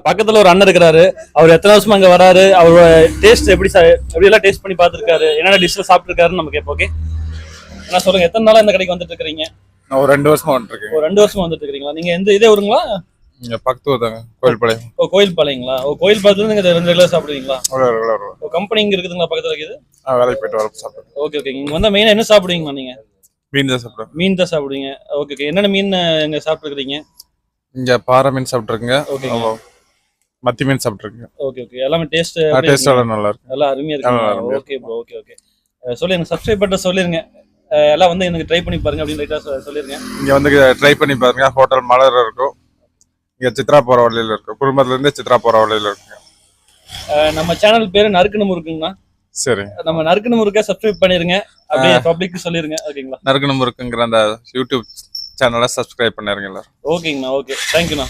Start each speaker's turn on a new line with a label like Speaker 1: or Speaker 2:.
Speaker 1: பக்கத்துல ஒரு அண்ணன் இருக்கிறாரு. அவர் எத்தனை வருஷமா அங்க வராரு, அவரோட டேஸ்ட் எப்படி எல்லாம் டேஸ்ட் பண்ணி பார்த்திருக்காரு, என்னென்ன டிஷ்ல சாப்பிட்டுருக்காருன்னு நம்ம கேட்போம். ஓகே, நான் சொல்லுங்க, எத்தனை நாளா இந்த கடைக்கு வந்துட்டு இருக்கீங்க?
Speaker 2: நான் ஒரு 2 வருஷமா வந்துருக்கேன்.
Speaker 1: ஒரு 2 வருஷமா வந்துட்டு இருக்கீங்களா? நீங்க எந்த இதே ஊருங்களா?
Speaker 2: இங்க பக்கத்து ஊர் தாங்க, கோயில்பாளையம்.
Speaker 1: கோயில்பாளையங்களா? கோயில் பாளையத்துல நீங்க ரெகுலர் சாப்பிடுவீங்களா? கம்பெனி இங்க இருக்குதுங்களா பக்கத்துல இருக்குது?
Speaker 2: வேலைக்கு போயிட்டு வர சாப்பிடுவேன்.
Speaker 1: ஓகே. இங்க வந்தா மெயினா என்ன சாப்பிடுவீங்க நீங்க?
Speaker 2: மீன் தான் சாப்பிடுவேன்.
Speaker 1: மீன் தான் சாப்பிடுவீங்க. ஓகே. என்னென்ன மீன் இங்க சாப்பிட்டுருக்கீங்க?
Speaker 2: இங்க பாறை மீன் சாப்பிட்டுருக்கீங்க,
Speaker 1: ஓகே.
Speaker 2: மத்தி மீன் சாப்பிட்டுருக்கீங்க.
Speaker 1: ஓக். எல்லாமே டேஸ்ட்
Speaker 2: எல்லாம் நல்லா இருக்கு.
Speaker 1: எல்லாம் அருமையா இருக்கு. Okay bro, okay. சொல்லுங்க, சப்ஸ்கிரைப் பண்ண சொல்லிருங்க. எல்லாம் வந்து எனக்கு ட்ரை பண்ணி பாருங்க அப்படின்னு லைட்டா சொல்லிருங்க.
Speaker 2: இங்க வந்து ட்ரை பண்ணி பாருங்க. ஹோட்டல் மலர் இருக்கும், இங்க சித்ரா போற வழியில இருக்கு, குடும்பத்துல இருந்து சித்ரா போற வழியில இருக்கு.
Speaker 1: நம்ம சேனல் பேரு நறுக்குன முறுக்குங்கண்ணா.
Speaker 2: சரி,
Speaker 1: நம்ம நறுக்குன முறுக்க சப்ஸ்கிரைப் பண்ணிருங்க, அப்படியே பப்ளிக் சொல்லிருங்க. ஓகேங்களா?
Speaker 2: நறுக்குன முறுக்குங்கிற அந்த யூடியூப் சேனலை சப்ஸ்கிரைப் பண்ணிருங்க எல்லாரும்.
Speaker 1: ஓகேங்கண்ணா. ஓகே, தேங்க்யூண்ணா.